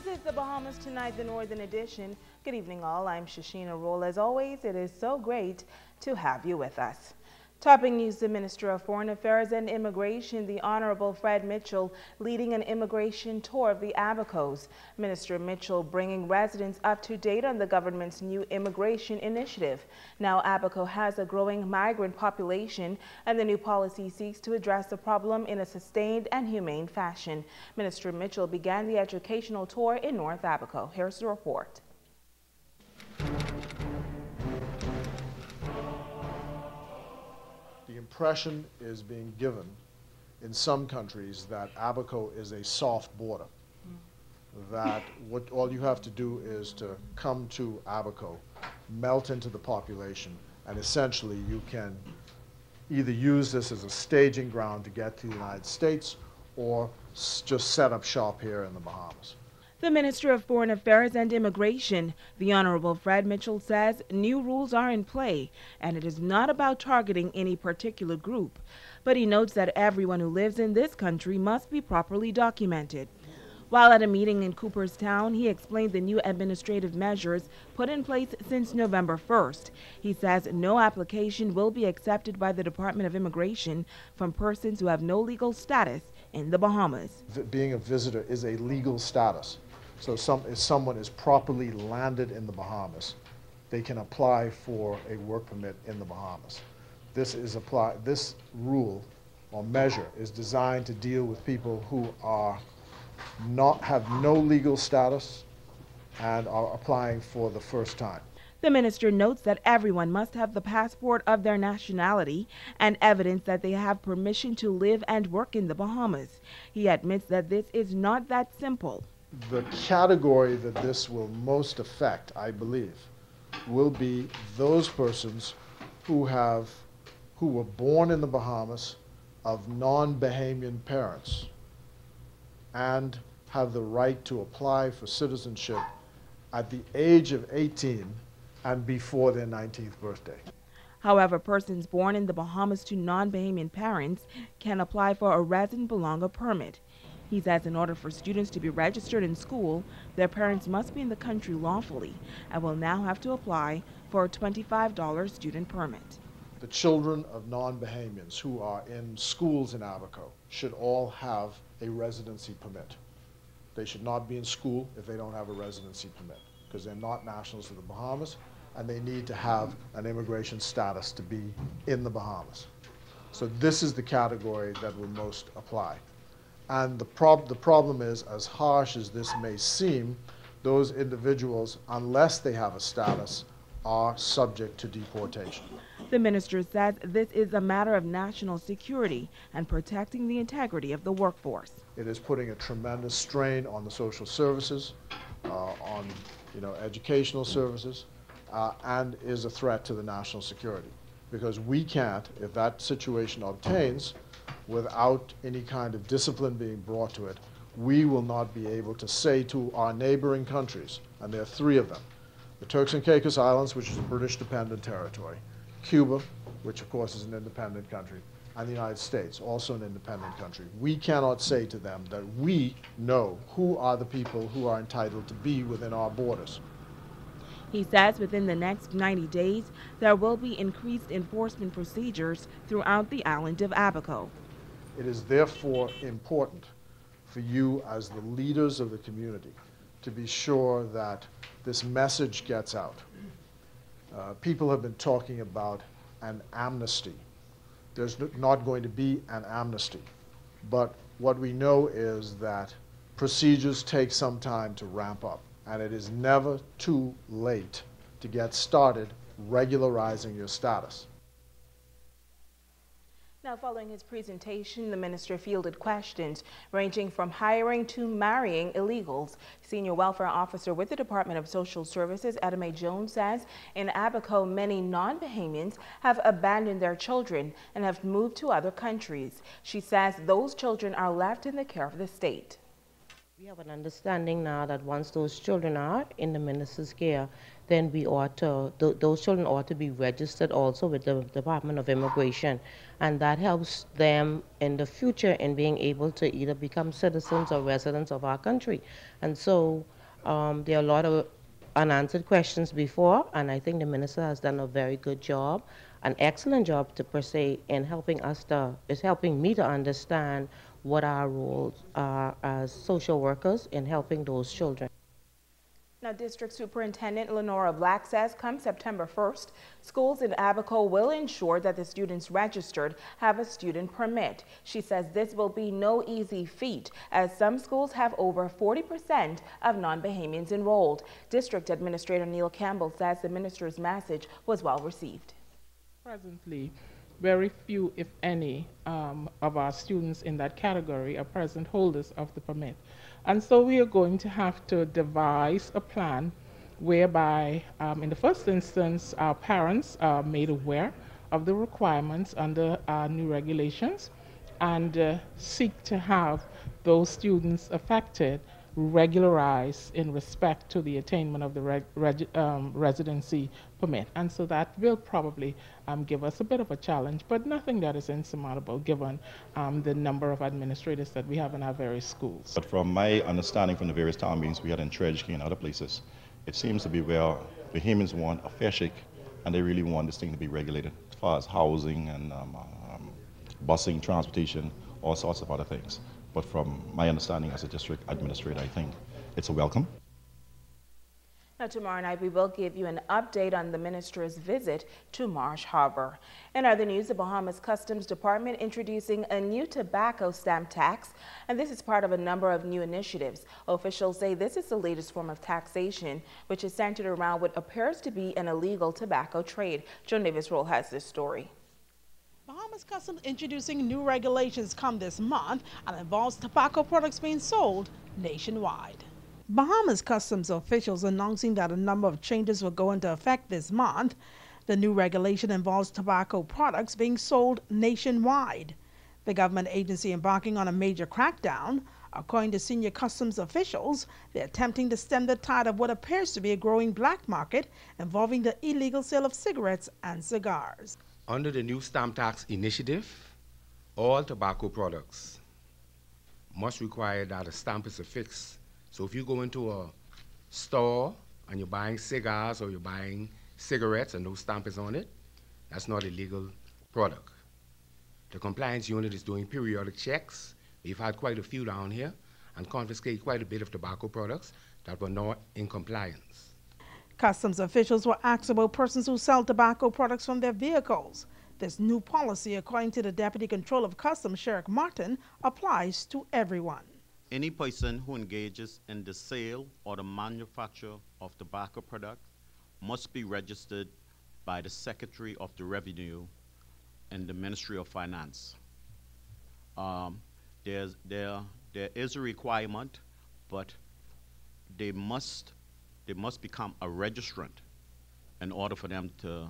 is the Bahamas Tonight, the Northern Edition. Good evening, all. I'm Shashina Roll. As always, it is so great to have you with us. Topping news, the Minister of Foreign Affairs and Immigration, the Honorable Fred Mitchell, leading an immigration tour of the Abacos. Minister Mitchell bringing residents up to date on the government's new immigration initiative. Now, Abaco has a growing migrant population, and the new policy seeks to address the problem in a sustained and humane fashion. Minister Mitchell began the educational tour in North Abaco. Here's the report. The impression is being given in some countries that Abaco is a soft border, that all you have to do is to come to Abaco, melt into the population, and essentially you can either use this as a staging ground to get to the United States or just set up shop here in the Bahamas. The Minister of Foreign Affairs and Immigration, the Honorable Fred Mitchell, says new rules are in play and it is not about targeting any particular group. But he notes that everyone who lives in this country must be properly documented. While at a meeting in Cooperstown, he explained the new administrative measures put in place since November 1st. He says no application will be accepted by the Department of Immigration from persons who have no legal status in the Bahamas. Being a visitor is a legal status. So if someone is properly landed in the Bahamas, they can apply for a work permit in the Bahamas. This rule or measure is designed to deal with people who have no legal status and are applying for the first time. The minister notes that everyone must have the passport of their nationality and evidence that they have permission to live and work in the Bahamas. He admits that this is not that simple. The category that this will most affect, I believe, will be those persons who were born in the Bahamas of non-Bahamian parents and have the right to apply for citizenship at the age of 18 and before their 19th birthday. However, persons born in the Bahamas to non-Bahamian parents can apply for a resident belonging permit. He says in order for students to be registered in school, their parents must be in the country lawfully and will now have to apply for a $25 student permit. The children of non-Bahamians who are in schools in Abaco should all have a residency permit. They should not be in school if they don't have a residency permit because they're not nationals of the Bahamas and they need to have an immigration status to be in the Bahamas. So this is the category that will most apply. And the problem is, as harsh as this may seem, those individuals, unless they have a status, are subject to deportation. The minister says this is a matter of national security and protecting the integrity of the workforce. It is putting a tremendous strain on the social services, on educational services, and is a threat to the national security. Because we can't, if that situation obtains, without any kind of discipline being brought to it, we will not be able to say to our neighboring countries, and there are three of them, the Turks and Caicos Islands, which is a British dependent territory, Cuba, which of course is an independent country, and the United States, also an independent country. We cannot say to them that we know who are the people who are entitled to be within our borders. He says within the next 90 days, there will be increased enforcement procedures throughout the island of Abaco. It is therefore important for you as the leaders of the community to be sure that this message gets out. People have been talking about an amnesty. There's not going to be an amnesty, but what we know is that procedures take some time to ramp up, and it is never too late to get started regularizing your status. Now, following his presentation, the minister fielded questions ranging from hiring to marrying illegals. Senior Welfare Officer with the Department of Social Services, Edame Jones, says in Abaco, many non-Bahamians have abandoned their children and have moved to other countries. She says those children are left in the care of the state. We have an understanding now that once those children are in the minister's care, then those children ought to be registered also with the Department of Immigration, and that helps them in the future in being able to either become citizens or residents of our country. And so There are a lot of unanswered questions before, and I think the minister has done a very good job, an excellent job to per se in helping us is helping me to understand what our roles are as social workers in helping those children. Now, District Superintendent Lenora Black says come September 1st, schools in Abaco will ensure that the students registered have a student permit. She says this will be no easy feat, as some schools have over 40% of non-Bahamians enrolled. District Administrator Neil Campbell says the minister's message was well received. Presently, very few, if any, of our students in that category are present holders of the permit. And so we are going to have to devise a plan whereby, in the first instance, our parents are made aware of the requirements under our new regulations and seek to have those students affected regularized in respect to the attainment of the residency permit. And so that will probably give us a bit of a challenge, but nothing that is insurmountable given the number of administrators that we have in our various schools. But from my understanding from the various town meetings we had in Treasury and other places, it seems to be where Bahamians want a fair shake and they really want this thing to be regulated as far as housing and busing, transportation, all sorts of other things. But from my understanding as a district administrator, I think it's a welcome. Now, tomorrow night, we will give you an update on the minister's visit to Marsh Harbor. In other news, the Bahamas Customs Department introducing a new tobacco stamp tax, and this is part of a number of new initiatives. Officials say this is the latest form of taxation, which is centered around what appears to be an illegal tobacco trade. Joan Davis-Roll has this story. Bahamas Customs introducing new regulations come this month and involves tobacco products being sold nationwide. Bahamas Customs officials announcing that a number of changes will go into effect this month. The new regulation involves tobacco products being sold nationwide. The government agency embarking on a major crackdown. According to senior customs officials, they're attempting to stem the tide of what appears to be a growing black market involving the illegal sale of cigarettes and cigars. Under the new stamp tax initiative, all tobacco products must require that a stamp is affixed. So if you go into a store and you're buying cigars or you're buying cigarettes and no stamp is on it, that's not a legal product. The compliance unit is doing periodic checks. We've had quite a few down here and confiscated quite a bit of tobacco products that were not in compliance. Customs officials were asked about persons who sell tobacco products from their vehicles. This new policy, according to the Deputy Controller of Customs, Sheriff Martin, applies to everyone. Any person who engages in the sale or the manufacture of tobacco products must be registered by the Secretary of the Revenue and the Ministry of Finance. There is a requirement, but they must become a registrant in order for them to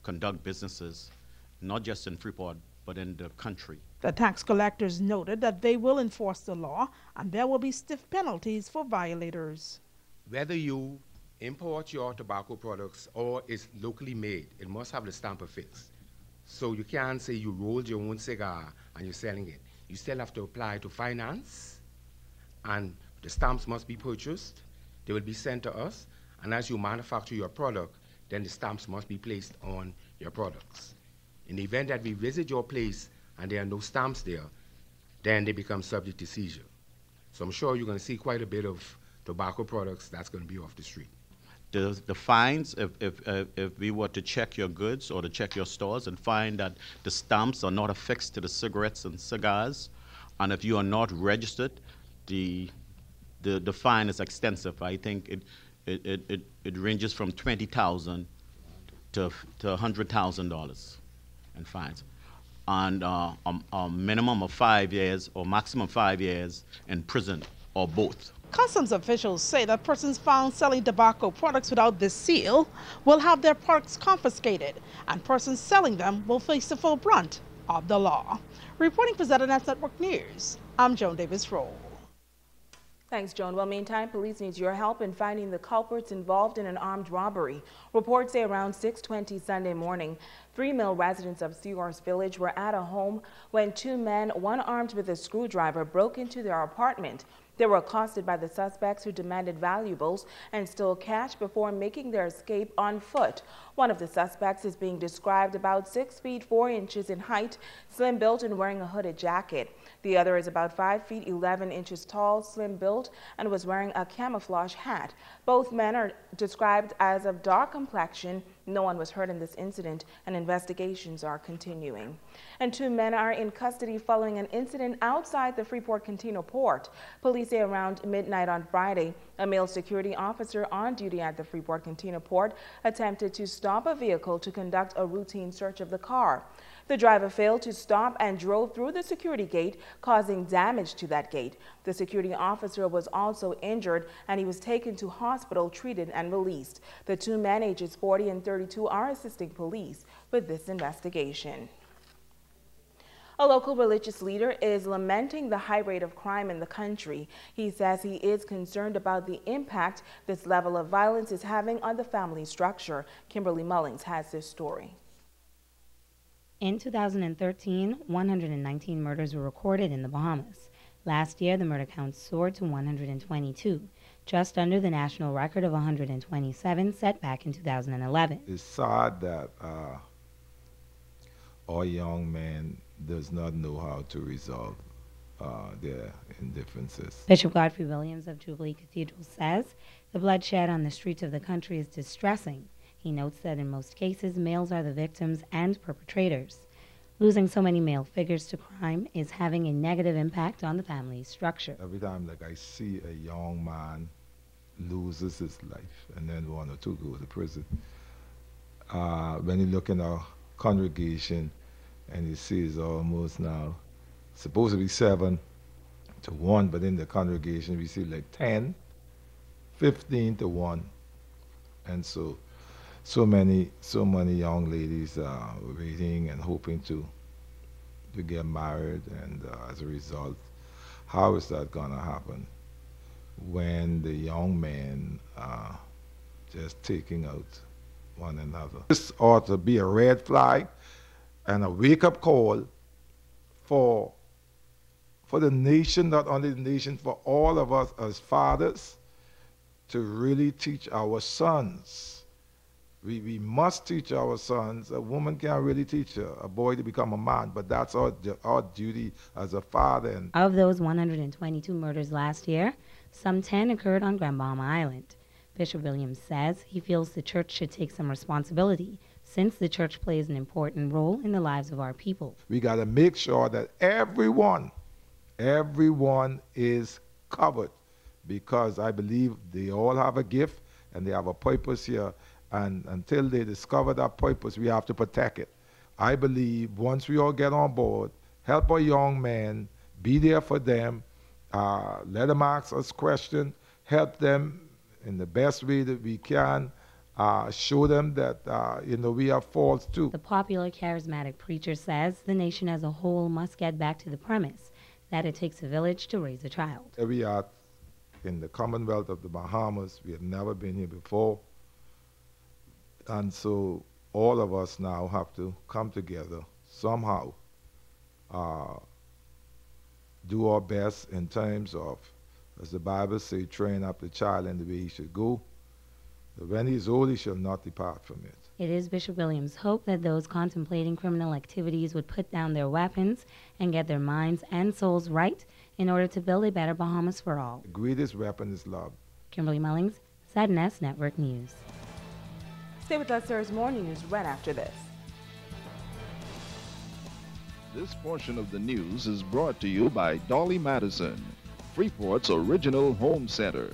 conduct businesses, not just in Freeport, but in the country. The tax collectors noted that they will enforce the law and there will be stiff penalties for violators. Whether you import your tobacco products or it's locally made, it must have the stamp affixed. So you can't say you rolled your own cigar and you're selling it. You still have to apply to finance, and the stamps must be purchased. They will be sent to us, and as you manufacture your product, then the stamps must be placed on your products. In the event that we visit your place and there are no stamps there, then they become subject to seizure. So I'm sure you're going to see quite a bit of tobacco products that's going to be off the street. The fines, if we were to check your goods or to check your stores and find that the stamps are not affixed to the cigarettes and cigars, and if you are not registered, the fine is extensive. I think it ranges from $20,000 to $100,000 in fines, and a minimum of 5 years or maximum 5 years in prison or both. Customs officials say that persons found selling tobacco products without this seal will have their products confiscated, and persons selling them will face the full brunt of the law. Reporting for ZNS Network News, I'm Joan Davis-Roll. Thanks, Joan. Well, meantime, police needs your help in finding the culprits involved in an armed robbery. Reports say around 6:20 Sunday morning, 3 male residents of Seahorse Village were at a home when 2 men, one armed with a screwdriver, broke into their apartment. They were accosted by the suspects, who demanded valuables and stole cash before making their escape on foot. One of the suspects is being described about 6 feet 4 inches in height, slim built and wearing a hooded jacket. The other is about 5 feet 11 inches tall, slim built, and was wearing a camouflage hat. Both men are described as of dark complexion. No one was hurt in this incident, and investigations are continuing. And 2 men are in custody following an incident outside the Freeport Container Port. Police say around midnight on Friday, a male security officer on duty at the Freeport Container Port attempted to stop a vehicle to conduct a routine search of the car. The driver failed to stop and drove through the security gate, causing damage to that gate. The security officer was also injured, and he was taken to hospital, treated, and released. The 2 men, ages 40 and 32, are assisting police with this investigation. A local religious leader is lamenting the high rate of crime in the country. He says he is concerned about the impact this level of violence is having on the family structure. Kimberly Mullings has this story. In 2013, 119 murders were recorded in the Bahamas. Last year, the murder count soared to 122, just under the national record of 127 set back in 2011. It's sad that our young men does not know how to resolve their indifferences. Bishop Godfrey Williams of Jubilee Cathedral says the bloodshed on the streets of the country is distressing. He notes that in most cases, males are the victims and perpetrators. Losing so many male figures to crime is having a negative impact on the family structure. Every time I see a young man loses his life and then 1 or 2 go to prison, when you look in our congregation and you see it's almost now supposed to be 7 to 1, but in the congregation we see like 10, 15 to 1. And so many young ladies are waiting and hoping to get married, and as a result, how is that going to happen when the young men are just taking out one another? This ought to be a red flag and a wake-up call for the nation, not only the nation, for all of us as fathers, to really teach our sons. We must teach our sons. A woman can't really teach a boy to become a man, but that's our duty as a father. And of those 122 murders last year, some 10 occurred on Grand Bahama Island. Bishop Williams says he feels the church should take some responsibility, since the church plays an important role in the lives of our people. We got to make sure that everyone is covered, because I believe they all have a gift and they have a purpose here. And until they discover that purpose, we have to protect it. I believe once we all get on board, help our young men, be there for them, let them ask us questions, help them in the best way that we can, show them that we have faults too. The popular charismatic preacher says the nation as a whole must get back to the premise that it takes a village to raise a child. We are in the Commonwealth of the Bahamas. We have never been here before. And so all of us now have to come together somehow, do our best in terms of, as the Bible says, train up the child in the way he should go. But when he is old, he shall not depart from it. It is Bishop Williams' hope that those contemplating criminal activities would put down their weapons and get their minds and souls right in order to build a better Bahamas for all. The greatest weapon is love. Kimberly Mullings, ZNS Network News. Stay with us. There's more news right after this. This portion of the news is brought to you by Dolly Madison, Freeport's original home center.